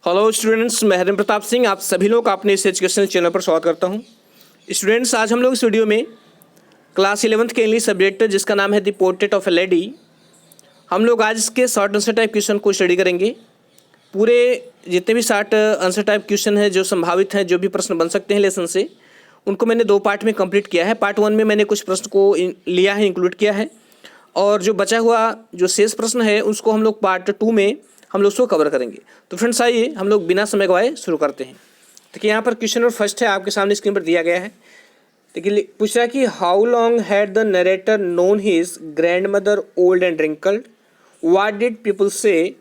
Hello students, मैं हरिंद्र प्रताप सिंह आप सभी लोग का अपने इस एजुकेशनल चैनल पर स्वागत करता हूं। स्टूडेंट्स, आज हम लोग इस वीडियो में क्लास 11th के इंग्लिश सब्जेक्ट जिसका नाम है the portrait of A lady, हम लोग आज इसके शॉर्ट आंसर टाइप क्वेश्चन को स्टडी करेंगे। पूरे जितने भी शॉर्ट आंसर टाइप क्वेश्चन हैं जो संभावित हैं, जो भी प्रश्न बन सकते हैं लेसन से, उनको मैंने 2 पार्ट में कंप्लीट किया है। पार्ट 1 में मैंने कुछ प्रश्न को लिया है, इंक्लूड किया है, और जो बचा हुआ जो शेष प्रश्न है उसको हम लोग पार्ट 2 में हम लोग उसको कवर करेंगे। तो फ्रेंड्स, आइए हम लोग बिना समय गवाए शुरू करते हैं। देखिए यहाँ पर क्वेश्चन नंबर फर्स्ट है, आपके सामने स्क्रीन पर दिया गया है। देखिए पूछ रहा है कि how long had the narrator known his grandmother old and wrinkled, what did people say,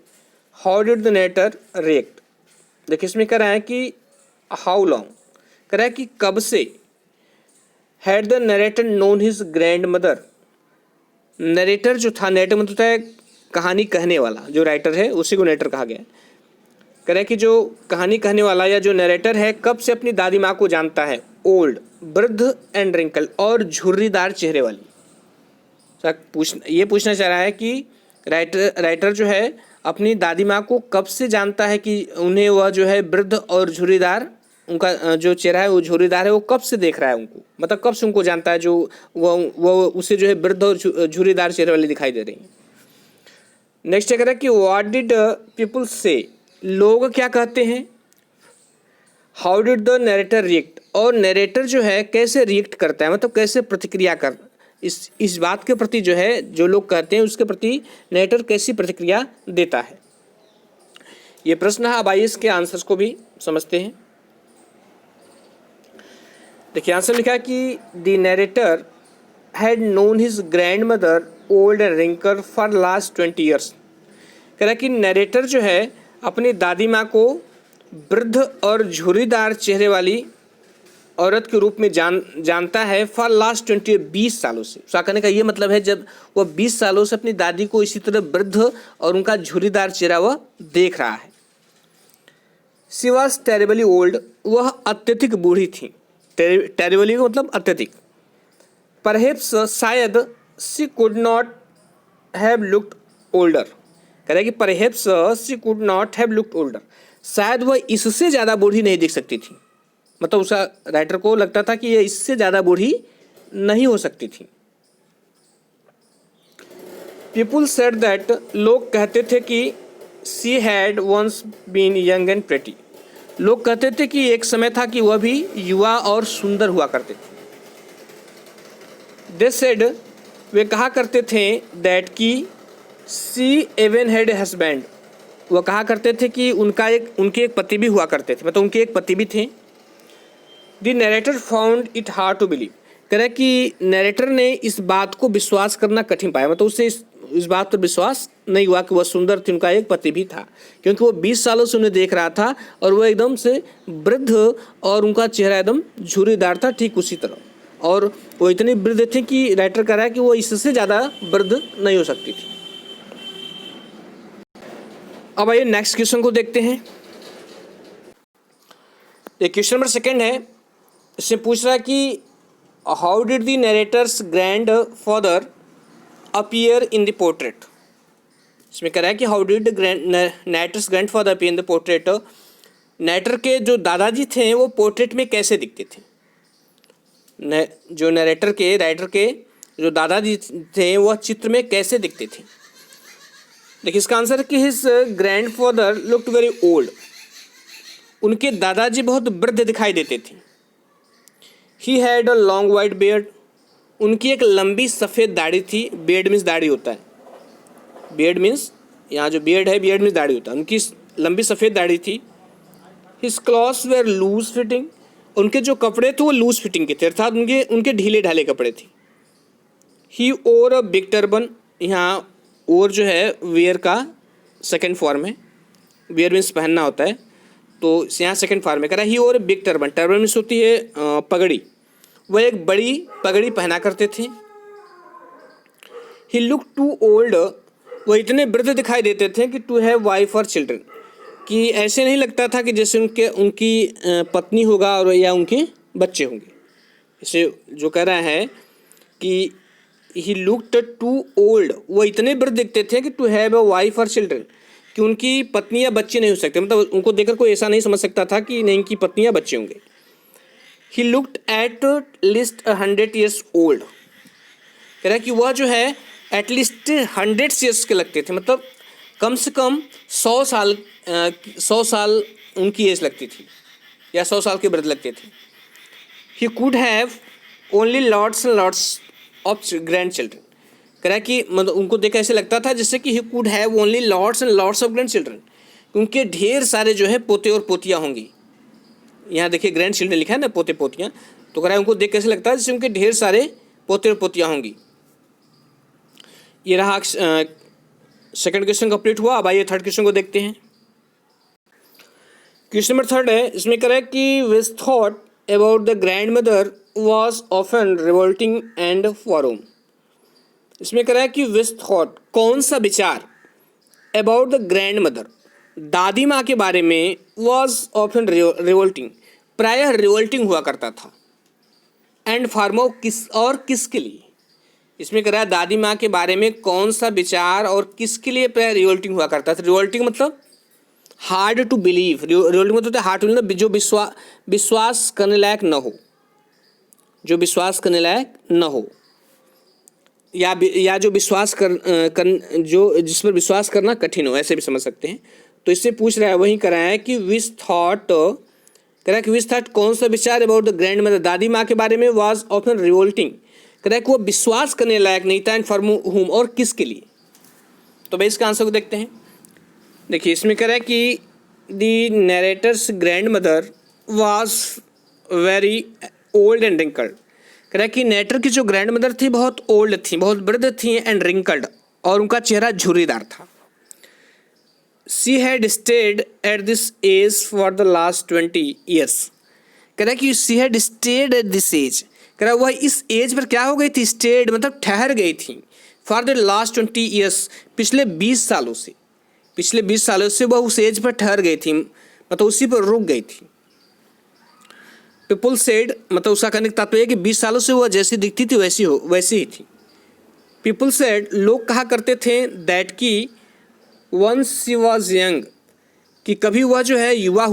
how did the narrator react. देखिए इसमें कह रहा है कि हाउ लॉन्ग, कह रहा है कि कब से, had the narrator known his grand mother. Narrator जो था, नरेटर मतलब होता है कहानी कहने वाला, जो राइटर है उसी को नरेटर कहा गया है। कह रहा है कि जो कहानी कहने वाला या जो नरेटर है कब से अपनी दादी माँ को जानता है, ओल्ड, वृद्ध एंड रिंकल, और झुर्रीदार चेहरे वाली। ये पूछना चाह रहा है कि राइटर जो है अपनी दादी माँ को कब से जानता है कि उन्हें वह जो है वृद्ध और झुर्रीदार, उनका जो चेहरा है वो झुर्रीदार है, वो कब से देख रहा है उनको, मतलब कब से उनको जानता है, जो वो उसे जो है वृद्ध और झुर्रीदार चेहरे वाली दिखाई दे रही है। नेक्स्ट कह रहा है कि व्हाट डिड पीपल से, लोग क्या कहते हैं। How did the narrator react, और नरेटर जो है कैसे रिएक्ट करता है, मतलब कैसे प्रतिक्रिया कर, इस बात के प्रति जो है जो लोग कहते हैं उसके प्रति नरेटर कैसी प्रतिक्रिया देता है। ये प्रश्न है। अब आइए इसके आंसर्स को भी समझते हैं। देखिए आंसर लिखा है कि the narrator had known his grandmother old and wrinkle for last 20 years. कह रहा है कि नरेटर जो है अपनी दादी माँ को वृद्ध और झुर्रीदार चेहरे वाली औरत के रूप में जानता है फॉर लास्ट 20 सालों से। उसका कहने का ये मतलब है जब वह 20 सालों से अपनी दादी को इसी तरह वृद्ध और उनका झुर्रीदार चेहरा वह देख रहा है। शी वॉज टेरिबली ओल्ड, वह अत्यधिक बूढ़ी थी। टेरिबली का मतलब अत्यधिक। परहैप्स, शायद, she could not have looked older. कह रहा है कि perhaps she could not have looked older, शायद वह इससे ज़्यादा बूढ़ी नहीं दिख सकती थी। मतलब उसका राइटर को लगता था कि यह इससे ज़्यादा बूढ़ी नहीं हो सकती थी। पीपुल सेड दैट, लोग कहते थे कि she had once been young and pretty, लोग कहते थे कि एक समय था कि वह भी युवा और सुंदर हुआ करते थे। दे सेड, वे कहा करते थे, दैट की सी एवन हैड ए हस्बैंड, वह कहा करते थे कि उनके एक पति भी हुआ करते थे, मतलब उनके एक पति भी थे। The narrator found it hard to believe, कह रहा है कि नरेटर ने इस बात को विश्वास करना कठिन पाया, मतलब उससे इस बात पर विश्वास नहीं हुआ कि वह सुंदर थी, उनका एक पति भी था, क्योंकि वो 20 सालों से उन्हें देख रहा था और वह एकदम से वृद्ध और उनका चेहरा एकदम झुर्रीदार था, ठीक उसी तरह, और वो इतनी वृद्ध थे कि राइटर कह रहा है कि वो इससे ज़्यादा वृद्ध नहीं हो सकती थी। अब आइए नेक्स्ट क्वेश्चन को देखते हैं। ये क्वेश्चन नंबर 2 है। इससे पूछ रहा है कि how did the narrator's grand father appear in the portrait. इसमें कह रहा है कि how did narrator's grand father appear in the portrait, narrator के जो दादाजी थे वो पोर्ट्रेट में कैसे दिखते थे। जो राइटर के जो दादाजी थे वह चित्र में कैसे दिखते थे। देखिए इसका आंसर है कि his grand father looked very old, उनके दादाजी बहुत वृद्ध दिखाई देते थे। He had a long white beard, उनकी एक लंबी सफ़ेद दाढ़ी थी। बियर्ड मीन्स दाढ़ी होता है, बियर्ड मीन्स यहाँ जो बियर्ड है, बियर्ड मीन्स दाढ़ी होता है। उनकी लंबी सफ़ेद दाढ़ी थी। His clothes were loose fitting, उनके जो कपड़े थे वो लूज फिटिंग के थे, अर्थात उनके ढीले ढाले कपड़े थे। ही ओर अ बिग टर्बन, यहाँ और जो है वेयर का सेकेंड फॉर्म है, वेयर मीन्स पहनना होता है, तो यहाँ सेकेंड फॉर्म में कह रहा है ही और बिग टर्बन, टर्बन मीन्स होती है पगड़ी, वह एक बड़ी पगड़ी पहना करते थे। ही लुक टू ओल्ड, वह इतने वृद्ध दिखाई देते थे कि टू हैव वाइफ और चिल्ड्रन, कि ऐसे नहीं लगता था कि जैसे उनकी पत्नी होगा और या उनके बच्चे होंगे। इसे जो कह रहा है कि ही लुक्ड टू ओल्ड, वो इतने वृद्ध दिखते थे कि टू हैव अ वाइफ और चिल्ड्रन, कि उनकी पत्नी या बच्चे नहीं हो सकते, मतलब उनको देखकर कोई ऐसा नहीं समझ सकता था कि नहीं इनकी पत्नी या बच्चे होंगे। He looked at least 100 years old, कह रहा है कि वह जो है एटलीस्ट 100 years के लगते थे, मतलब कम से कम 100 साल उनकी एज लगती थी या 100 साल के वृद्ध लगते थे। He could have only lots and lots of grand children, कह रहा है कि मतलब उनको देख ऐसे लगता था जैसे कि he could have only lots and lots of grand children, उनके ढेर सारे जो है पोते और पोतियाँ होंगी। यहाँ देखिए ग्रैंड चिल्ड्रन लिखा है ना, पोते पोतियाँ, तो कह रहा है उनको देख कैसे लगता है जैसे उनके ढेर सारे पोते और पोतियाँ होंगी। ये रहा सेकंड क्वेश्चन कंप्लीट हुआ। अब आइए थर्ड क्वेश्चन को देखते हैं। क्वेश्चन नंबर थर्ड है, इसमें कह रहा है कि which thought about the grandmother was often revolting and फॉरम। इसमें कह रहा है कि विच थॉट, कौन सा विचार, अबाउट द ग्रैंड मदर, दादी माँ के बारे में, वॉज ऑफन रिवोल्टिंग, प्रायः रिवोल्टिंग हुआ करता था, एंड फॉरमो, किस और किसके लिए। इसमें कह रहा है दादी माँ के बारे में कौन सा विचार और किसके लिए प्रायः रिवोल्टिंग हुआ करता था। रिवोल्टिंग मतलब हार्ड टू बिलीव, रिवोल्टिंग मतलब हार्ड टू बिलीव, जो विश्वास करने लायक न हो, जो विश्वास करने लायक न हो, या जो विश्वास जो जिस पर विश्वास करना कठिन हो, ऐसे भी समझ सकते हैं। तो इससे पूछ रहा है, वही कर रहा है कि विच थॉट, कह रहा है कि विच थॉट कौन सा विचार अबाउट द ग्रैंड मदर, दादी माँ के बारे में, वाज ऑफन रिवोल्टिंग, कह रहा है कि वो विश्वास करने लायक नहीं था, एंड फॉर हुम, और किसके लिए। तो भाई इसका आंसर को देखते हैं। देखिए इसमें कह रहा है कि the narrator's grandmother was very old and wrinkled, कह रहा है कि नरेटर की जो ग्रैंड मदर थी बहुत ओल्ड थी, बहुत वृद्ध थी, एंड रिंकल्ड, और उनका चेहरा झुर्रीदार था। She had stayed at this age for the last 20 years, कह रहा है कि she had stayed at this age, कह रहा है वह इस एज पर क्या हो गई थी, स्टेड मतलब ठहर गई थी, फॉर द लास्ट 20 years, पिछले 20 सालों से, पिछले 20 सालों से वह उस एज पर ठहर गई थी, मतलब उसी पर रुक गई थी। पीपल सेड, मतलब उसका कहने का तात्पर्य है कि 20 सालों से वह जैसी दिखती थी वैसी ही थी। पीपल सेड, लोग कहा करते थे, दैट की वंस शी वॉज यंग, कि कभी वह जो है युवा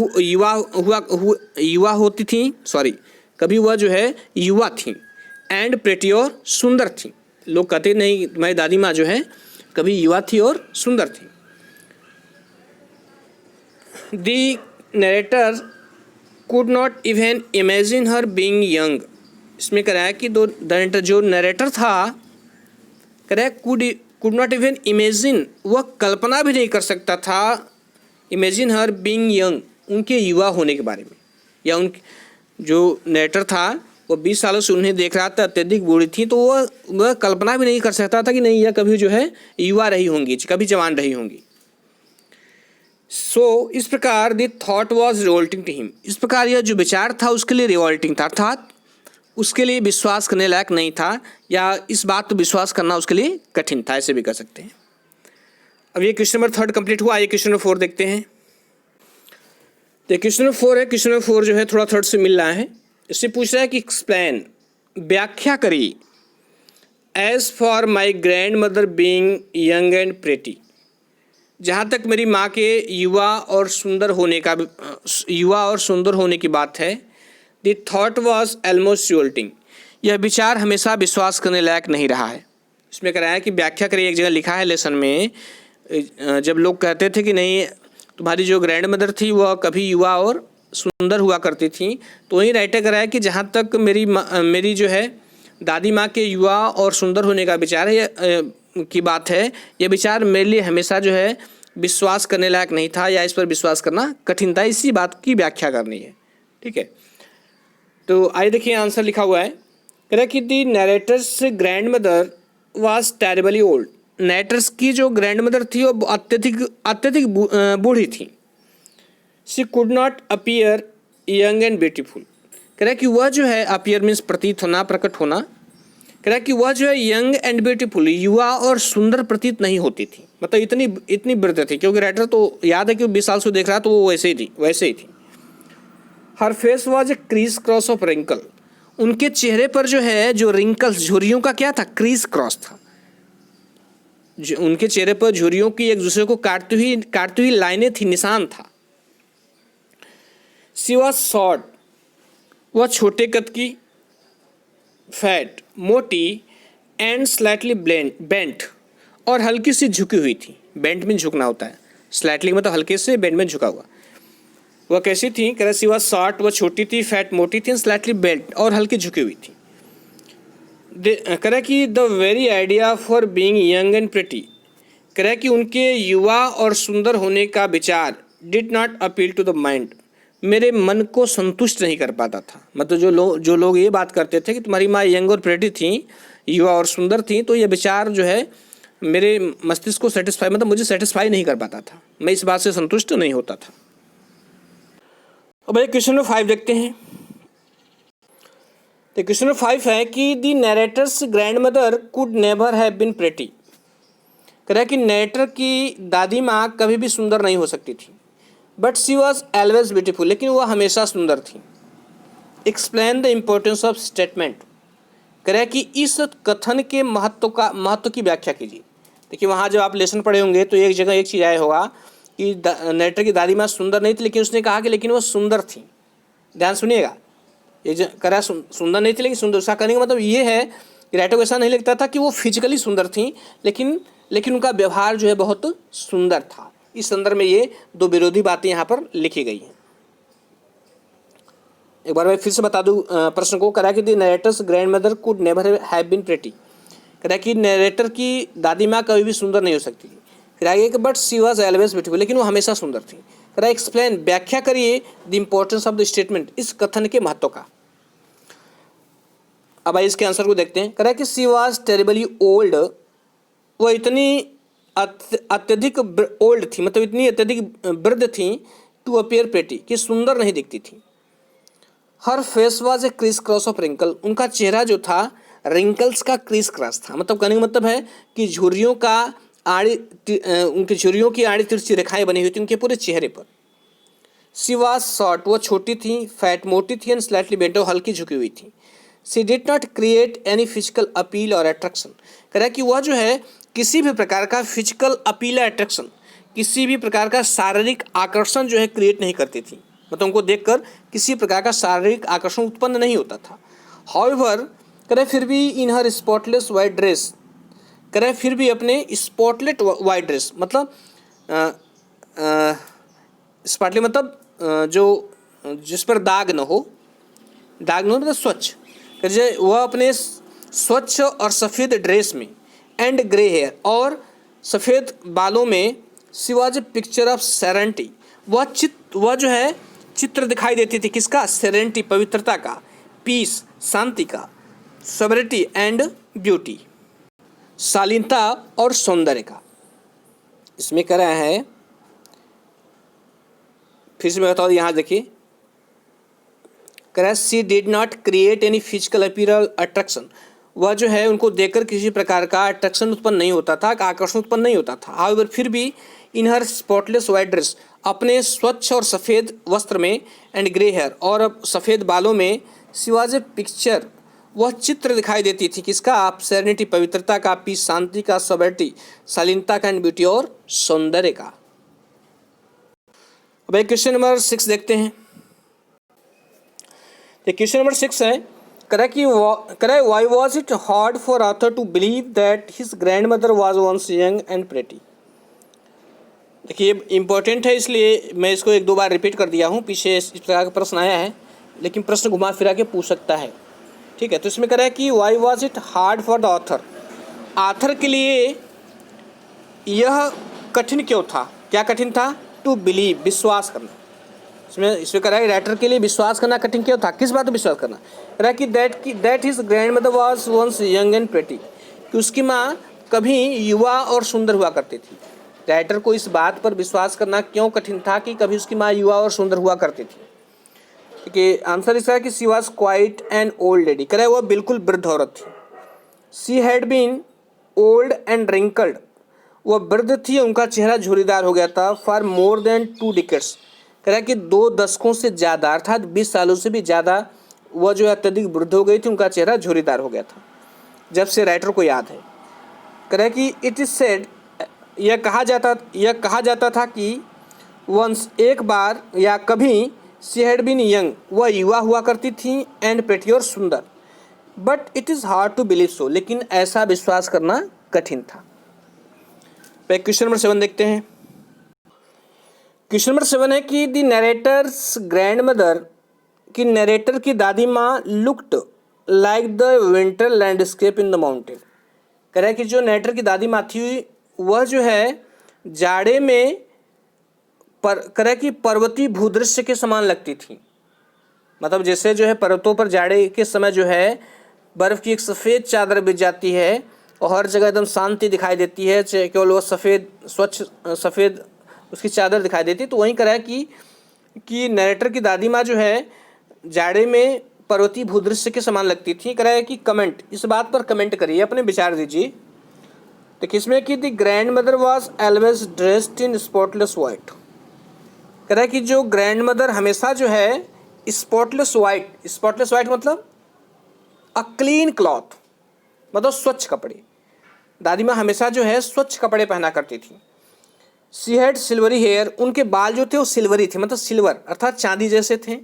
होती थी, सॉरी, कभी वह जो है युवा थी, एंड प्रेटी, और सुंदर थी। लोग कहते नहीं तुम्हारी दादी माँ जो है कभी युवा थी और सुंदर थी। The narrator could not even imagine her being young, इसमें कह रहा है कि जो नरेटर था, कह रहा है कुड नॉट इवन इमेजिन, वह कल्पना भी नहीं कर सकता था, इमेजिन हर बीइंग यंग, उनके युवा होने के बारे में, या उन जो नरेटर था वो 20 सालों से उन्हें देख रहा था, अत्यधिक बूढ़ी थी, तो वह कल्पना भी नहीं कर सकता था कि नहीं यह कभी जो है युवा रही होंगी, कभी जवान रही होंगी। सो इस प्रकार the thought was revolting to him, इस प्रकार यह जो विचार था उसके लिए रिवोल्टिंग था, अर्थात उसके लिए विश्वास करने लायक नहीं था, या इस बात पर विश्वास करना उसके लिए कठिन था, ऐसे भी कर सकते हैं। अब ये क्वेश्चन नंबर थर्ड कंप्लीट हुआ। ये क्वेश्चन नंबर 4 देखते हैं। तो क्वेश्चन नंबर 4 है, क्वेश्चन नंबर 4 जो है थोड़ा थर्ड से मिल रहा है। इससे पूछ रहा है कि एक्सप्लेन, व्याख्या करिए, as for my grandmother being young and pretty, जहाँ तक मेरी माँ के युवा और सुंदर होने की बात है, the thought was almost revolting, यह विचार हमेशा विश्वास करने लायक नहीं रहा है। इसमें कह रहा है कि व्याख्या करिए, एक जगह लिखा है लेसन में, जब लोग कहते थे कि नहीं तुम्हारी जो ग्रैंड मदर थी वह कभी युवा और सुंदर हुआ करती थी, तो वहीं राइटर कर रहा है कि जहाँ तक मेरी जो है दादी माँ के युवा और सुंदर होने का विचार है की बात है, यह विचार मेरे लिए हमेशा जो है विश्वास करने लायक नहीं था, या इस पर विश्वास करना कठिन था, इसी बात की व्याख्या करनी है। ठीक है, तो आइए देखिए आंसर लिखा हुआ है। कह रहा है कि the narrator's grandmother was terribly old, narrator's की जो ग्रैंड मदर थी वो अत्यधिक बूढ़ी थी। She could not appear young and beautiful, कह रहा है कि वह जो है अपीयर मीन्स प्रतीत होना, प्रकट होना, कह रहा है कि वह जो है यंग एंड ब्यूटीफुल, युवा और सुंदर प्रतीत नहीं होती थी, मतलब इतनी वृद्ध थी, क्योंकि राइटर तो याद है कि 20 साल से देख रहा तो वो वैसे ही थी। Her face was a crisscross of wrinkle, उनके चेहरे पर जो है जो रिंकल्स, झुर्रियों का क्या था, क्रीज क्रॉस था। उनके चेहरे पर झुर्रियों की एक दूसरे को काटती हुई लाइनें थी, निशान था। शी वॉज शॉर्ट, वह छोटे कद की, फैट मोटी, एंड स्लाइटली बेंट और हल्की सी झुकी हुई थी। बेंट में झुकना होता है, स्लाइटली मतलब हल्के से, बेंट में झुका हुआ। वह कैसी थी? कह रहा सी वॉज शॉर्ट, वह छोटी थी, फैट मोटी थी, स्लाइटली बेंट और हल्की झुकी हुई थी। कह रहा कि the very idea for being young and pretty, कह रहा कि उनके युवा और सुंदर होने का विचार did not appeal to the mind, मेरे मन को संतुष्ट नहीं कर पाता था। मतलब जो लोग ये बात करते थे कि तुम्हारी माँ यंग और प्रिटी थी, युवा और सुंदर थी, तो ये विचार जो है मेरे मस्तिष्क को सेटिस्फाई, मतलब मुझे सेटिस्फाई नहीं कर पाता था, मैं इस बात से संतुष्ट नहीं होता था। अब भाई क्वेश्चन नंबर 5 देखते हैं। तो क्वेश्चन नंबर 5 है कि the narrator's grandmother could never have been pretty, कह रहा है कि नरेटर की दादी माँ कभी भी सुंदर नहीं हो सकती थी, but she was always beautiful, लेकिन वह हमेशा सुंदर थी। Explain the importance of statement, कह रहा है कि इस कथन के महत्व की व्याख्या कीजिए। देखिए वहाँ जब आप लेसन पढ़े होंगे तो एक जगह एक चीज़ आया होगा कि नरेटर की दादी माँ सुंदर नहीं थी, लेकिन उसने कहा कि लेकिन वह सुंदर थी। ध्यान सुनिएगा, एक कह रहा सुंदर नहीं थी लेकिन सुंदर, उसका कहने का मतलब ये है कि राइटर को ऐसा नहीं लगता था कि वो फिजिकली सुंदर थी, लेकिन उनका व्यवहार जो है बहुत सुंदर था। इस संदर्भ में ये दो विरोधी बातें यहाँ पर लिखी गई हैं। एक बार मैं फिर से बता दूं प्रश्न को। कह रहा कि the narrator's grandmother could never have been pretty, कह रहा कि नरेटर की दादी माँ कभी भी सुंदर नहीं हो सकती थी। फिर आगे कि but she was always beautiful, लेकिन वो हमेशा सुंदर थी। कह रहा एक्सप्लेन, व्याख्या करिए the importance of the statement, इस कथन के महत्व का। अब आइए इसके आंसर को देखते हैं। कह रहा कि शी वॉज टेरिबली ओल्ड, वह इतनी अत्यधिक ओल्ड थी, मतलब इतनी अत्यधिक वृद्ध थी, टू अपीयर प्रेटी, कि सुंदर नहीं दिखती थी। Her face was a crisscross of wrinkle, उनका चेहरा जो था रिंकल्स का क्रिस क्रॉस था। मतलब कहने का मतलब है कि झुर्रियों की आड़ी तिरछी रेखाएं बनी हुई थी उनके पूरे चेहरे पर। शी वॉज शॉर्ट, वह छोटी थी, फैट मोटी थी, एंड स्लाइटली बेंट, हल्की झुकी हुई थी। She did not create any physical appeal और अट्रैक्शन, कह रहा है कि वह जो है किसी भी प्रकार का फिजिकल अपील या अट्रैक्शन, किसी भी प्रकार का शारीरिक आकर्षण जो है क्रिएट नहीं करती थी। मतलब उनको देखकर किसी प्रकार का शारीरिक आकर्षण उत्पन्न नहीं होता था। हाउएवर, कह रहे फिर भी इन हर स्पॉटलेस वाइट ड्रेस, कह रहे फिर भी अपने स्पॉटलेट वाइट ड्रेस, मतलब स्पॉटली मतलब जो जिस पर दाग न हो मतलब स्वच्छ, वह अपने स्वच्छ और सफ़ेद ड्रेस में, एंड ग्रे हेयर, और सफ़ेद बालों में, she was a picture of serenity, वह जो है चित्र दिखाई देती थी किसका? सेरेनिटी, पवित्रता का, पीस, शांति का, सोबरिटी एंड ब्यूटी, शालीनता और सौंदर्य का। इसमें कह रहा है, फिर से मैं बताऊँ, यहाँ देखिए, कह रहा है she did not create any physical apparel attraction, वह जो है उनको देखकर किसी प्रकार का अट्रैक्शन उत्पन्न नहीं होता था, आकर्षण उत्पन्न नहीं होता था। हाउएवर, फिर भी इन हर स्पॉटलेस वाइट ड्रेस, अपने स्वच्छ और सफ़ेद वस्त्र में, एंड ग्रे हेयर, और सफ़ेद बालों में, शी वॉज ए पिक्चर, वह चित्र दिखाई देती थी किसका? आप सेरेनिटी, पवित्रता का, पीस, शांति का, सोबरिटी, शालीनता का, एंड ब्यूटी, और सौंदर्य का। अब एक क्वेश्चन नंबर 6 देखते हैं। तो क्वेश्चन नंबर 6 है, correct why was it hard for author to believe that his grandmother was once young and pretty. देखिए इंपॉर्टेंट है, इसलिए मैं इसको एक दो बार रिपीट कर दिया हूँ। पीछे इस प्रकार का प्रश्न आया है, लेकिन प्रश्न घुमा फिरा के पूछ सकता है। ठीक है, तो इसमें कह रहा है कि Y was it hard for the author के लिए यह कठिन क्यों था? क्या कठिन था? टू बिलीव, विश्वास करना। इसमें कह रहा है राइटर के लिए विश्वास करना कठिन क्यों था? किस बात पर विश्वास करना? कह रहा है कि that his grandmother was once young and pretty, कि उसकी माँ कभी युवा और सुंदर हुआ करती थी। राइटर को इस बात पर विश्वास करना क्यों कठिन था कि कभी उसकी माँ युवा और सुंदर हुआ करती थी? देखिए आंसर इसका है कि she was quite an old lady, कह रहा है वह बिल्कुल वृद्ध औरत थी। She had been old and wrinkled, वह वृद्ध थी, उनका चेहरा झुर्रीदार हो गया था। फॉर मोर देन 2 डिकेड्स, कह रहा है कि 2 दशकों से ज़्यादा, अर्थात 20 सालों से भी ज़्यादा वह जो अत्यधिक वृद्ध हो गई थी, उनका चेहरा झुर्रीदार हो गया था, जब से राइटर को याद है। कह कि इट इज सेड, यह कहा जाता था कि वंस एक बार या कभी, शी हैड बीन यंग, वह युवा हुआ करती थी, एंड प्रेटी और सुंदर, but it is hard to believe so, लेकिन ऐसा विश्वास करना कठिन था। क्वेश्चन नंबर 7 देखते हैं। क्वेश्चन नंबर 7 है कि द नरेटर्स ग्रैंड मदर, कि नरेटर की दादी माँ looked like the winter landscape in the mountain. कह रहा है कि जो नरेटर की दादी माँ थी वह जो है जाड़े में कह रहा है कि पर्वतीय भूदृश्य के समान लगती थी। मतलब जैसे जो है पर्वतों पर जाड़े के समय जो है बर्फ़ की एक सफ़ेद चादर बिछ जाती है और हर जगह एकदम शांति दिखाई देती है, केवल वो सफ़ेद स्वच्छ सफ़ेद उसकी चादर दिखाई देती है। तो वहीं कह रहा है कि नरेटर की दादी माँ जो है जाड़े में पर्वतीय भूदृश्य के समान लगती थी। कह रहा है कि कमेंट, इस बात पर कमेंट करिए, अपने विचार दीजिए। तो किसमें कि the grandmother was always dressed in spotless white. कह रहा है कि जो ग्रैंड मदर हमेशा जो है स्पॉटलेस वाइट मतलब अ क्लीन क्लॉथ, मतलब स्वच्छ कपड़े। दादी माँ हमेशा जो है स्वच्छ कपड़े पहना करती थी। शी हैड सिल्वरी हेयर, उनके बाल जो थे वो सिल्वरी थे, मतलब सिल्वर अर्थात चांदी जैसे थे।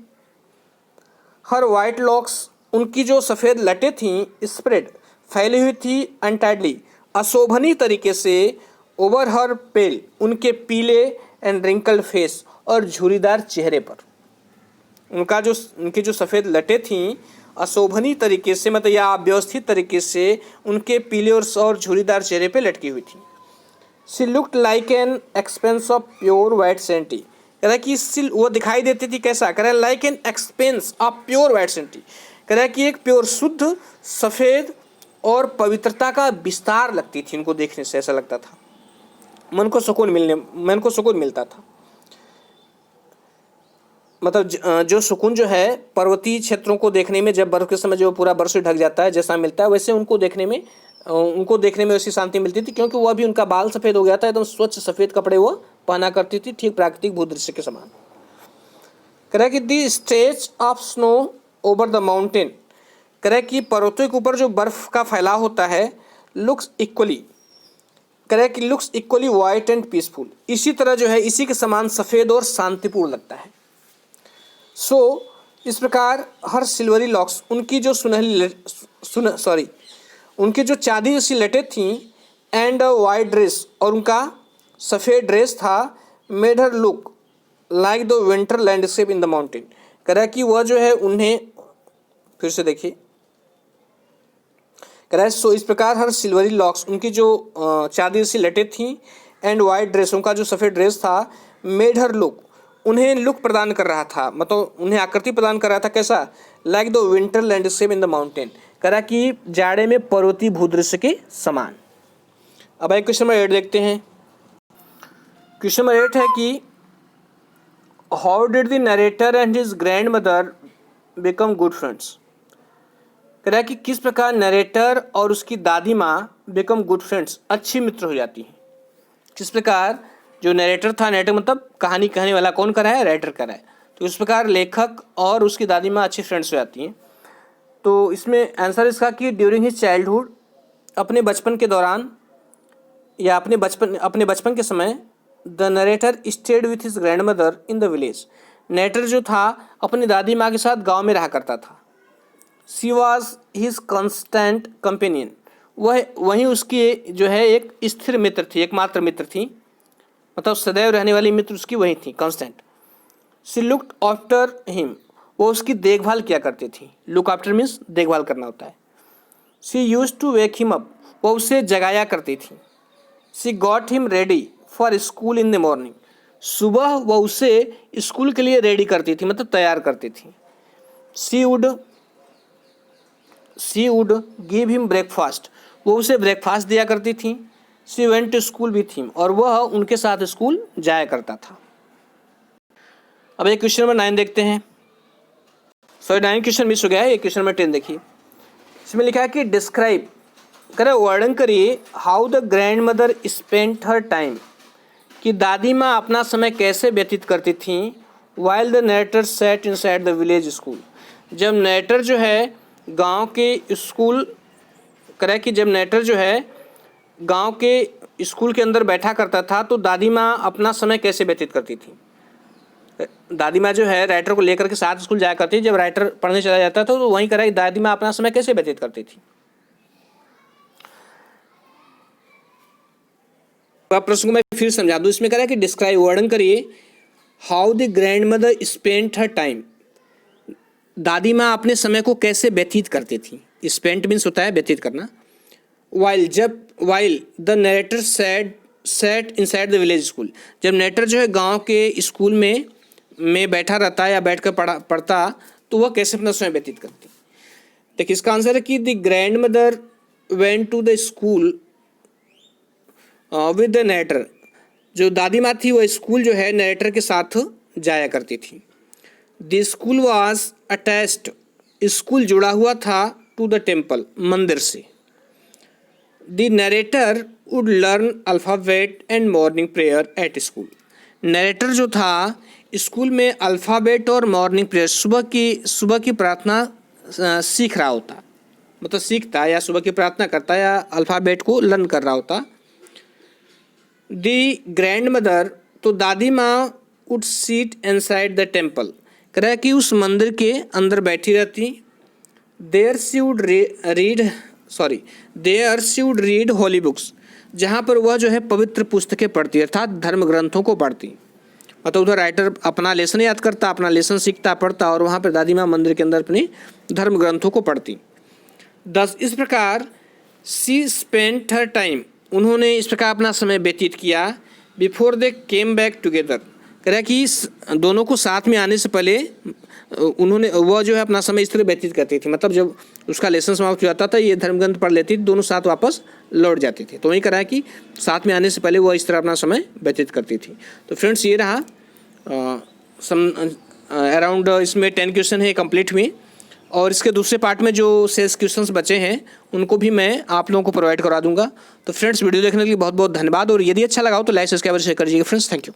हर वाइट लॉक्स, उनकी जो सफ़ेद लटें थीं स्प्रेड फैली हुई थी अनटाइडली अशोभनीय तरीके से ओवर हर पेल, उनके पीले एंड रिंकल्ड फेस और झुर्रीदार चेहरे पर। उनकी जो सफ़ेद लटें थीं अशोभनीय तरीके से मतलब या अव्यवस्थित तरीके से उनके पीले और झुर्रीदार चेहरे पे लटकी हुई थी। She looked like an expanse of pure white serenity. कह रहा है कि वो दिखाई देती थी कैसा, कह रहा है like an expanse of pure white serenity. कह रहा है कि एक प्योर शुद्ध सफ़ेद और पवित्रता का विस्तार लगती थी, उनको देखने से ऐसा लगता था, मन को सुकून मिलता था। मतलब जो सुकून जो है पर्वतीय क्षेत्रों को देखने में, जब बर्फ़ के समय जो पूरा बर्फ़ से ढक जाता है जैसा मिलता है, वैसे उनको देखने में वैसी शांति मिलती थी, क्योंकि वह भी उनका बाल सफ़ेद हो गया था, एकदम स्वच्छ सफ़ेद कपड़े वो पहना करती थी, ठीक प्राकृतिक भूदृश्य के समान। कह रहा है कि the stretch of snow over the mountain, कह रहा है कि पर्वतों के ऊपर जो बर्फ़ का फैलाव होता है लुक्स इक्वली, कह रहा है कि looks equally white and peaceful, इसी तरह जो है इसी के समान सफ़ेद और शांतिपूर्ण लगता है। इस प्रकार हर सिल्वरी लॉक्स, उनकी जो उनकी जो चांदी जैसी लटें थीं एंड वाइट ड्रेस, और उनका सफ़ेद ड्रेस था, made her look like the winter landscape in the mountain. कह रहा है कि वह जो है उन्हें, फिर से देखिए, कह रहा है इस प्रकार हर सिल्वरी लॉक्स, उनकी जो चांदी जैसी लटें थीं एंड वाइट ड्रेस, उनका जो सफ़ेद ड्रेस था, मेड हर लुक, उन्हें लुक प्रदान कर रहा था, मतलब उन्हें आकृति प्रदान कर रहा था कैसा, like the winter landscape in the mountain, कह रहा कि जाड़े में पर्वतीय भूदृश्य के समान। अब एक क्वेश्चन नंबर 8 देखते हैं। क्वेश्चन नंबर 8 है कि how did the narrator and his grand mother become good friends. कह रहा है कि किस प्रकार नरेटर और उसकी दादी माँ बिकम गुड फ्रेंड्स, अच्छी मित्र हो जाती हैं। किस प्रकार जो नरेटर था, नरेटर मतलब कहानी कहने वाला, कौन कर रहा है, राइटर कर रहा है, तो इस प्रकार लेखक और उसकी दादी माँ अच्छी फ्रेंड्स हो जाती हैं। तो इसमें आंसर इसका कि ड्यूरिंग हिज चाइल्डहुड, अपने बचपन के दौरान या अपने बचपन के समय, the narrator stayed with his grand mother in the village. Narrator जो था अपनी दादी माँ के साथ गाँव में रहा करता था। She was his constant companion, वहीं उसकी जो है एक स्थिर मित्र थी, एकमात्र मित्र थी, मतलब सदैव रहने वाली मित्र उसकी वही थी, constant. She looked after him, वो उसकी देखभाल किया करती थी। लुक आफ्टर मीन्स देखभाल करना होता है। She used to wake him up, वो उसे जगाया करती थी। She got him ready for school in the morning, सुबह वो उसे स्कूल के लिए रेडी करती थी, मतलब तैयार करती थी। She would give him breakfast, वो उसे ब्रेकफास्ट दिया करती थी। She went to school with him, और वह उनके साथ स्कूल जाया करता था। अब एक क्वेश्चन नंबर 9 देखते हैं। 9 क्वेश्चन मिस हो गया है, एक क्वेश्चन नंबर 10 देखिए। इसमें लिखा है कि डिस्क्राइब, करें वर्णन करिए, how the grand mother spent her time, कि दादी माँ अपना समय कैसे व्यतीत करती थी, while the narrator set inside the village school, जब नरेटर जो है गांव के स्कूल, करें कि जब नरेटर जो है गांव के स्कूल के अंदर बैठा करता था तो दादी माँ अपना समय कैसे व्यतीत करती थी। दादी माँ जो है राइटर को लेकर के साथ स्कूल जाया करती थी। जब राइटर पढ़ने चला जाता था तो वहीं करा दादी माँ अपना समय कैसे व्यतीत करती थी। प्रश्न को मैं फिर समझा दूं। इसमें कह रहा है कि डिस्क्राइब, वर्णन करिए, how the grand mother spent her time. दादी माँ अपने समय को कैसे व्यतीत करती थी। स्पेंट मीन्स होता है व्यतीत करना। While the narrator set inside the village school. जब नरेटर जो है गांव के स्कूल में बैठा रहता है या बैठ कर पढ़ता तो वह कैसे अपना समय व्यतीत करती। देखिए इसका आंसर है कि the grandmother went to the school with the narrator. जो दादी माँ थी वह स्कूल जो है नरेटर के साथ जाया करती थी। The school was attached, school जुड़ा हुआ था, टू द टेम्पल, मंदिर से। The narrator would learn alphabet and morning prayer at school. Narrator जो था स्कूल में अल्फ़ाबेट और मॉर्निंग प्रेयर, सुबह की प्रार्थना सीख रहा होता, मतलब सीखता या सुबह की प्रार्थना करता या अल्फ़ाबेट को लर्न कर रहा होता। दी ग्रैंड मदर, तो दादी माँ, would seat inside the temple, कह रहा है कि उस मंदिर के अंदर बैठी रहती। There she would read holy books, जहाँ पर वह जो है पवित्र पुस्तकें पढ़ती, अर्थात धर्म ग्रंथों को पढ़ती। मतलब उधर राइटर अपना लेसन याद करता, अपना लेसन सीखता, पढ़ता, और वहाँ पर दादी माँ मंदिर के अंदर अपनी धर्म ग्रंथों को पढ़ती। इस प्रकार सी स्पेंट हर टाइम, उन्होंने इस प्रकार अपना समय व्यतीत किया। Before they came back together, कह रहा है कि दोनों को साथ में आने से पहले वह जो है अपना समय इस तरह व्यतीत करती थी। मतलब जब उसका लेसन समाप्त हो जाता था, ये धर्म ग्रंथ पढ़ लेती थी, दोनों साथ वापस लौट जाते थे। तो वही कह रहा है कि साथ में आने से पहले वह इस तरह अपना समय व्यतीत करती थी। तो फ्रेंड्स ये रहा अराउंड, इसमें 10 क्वेश्चन है कंप्लीट हुए, और इसके दूसरे पार्ट में जो 6 क्वेश्चंस बचे हैं उनको भी मैं आप लोगों को प्रोवाइड करा दूंगा। तो फ्रेंड्स वीडियो देखने के लिए बहुत बहुत धन्यवाद, और यदि अच्छा लगा हो तो लाइक सब्सक्राइब शेयर करिएगा फ्रेंड्स। Thank you.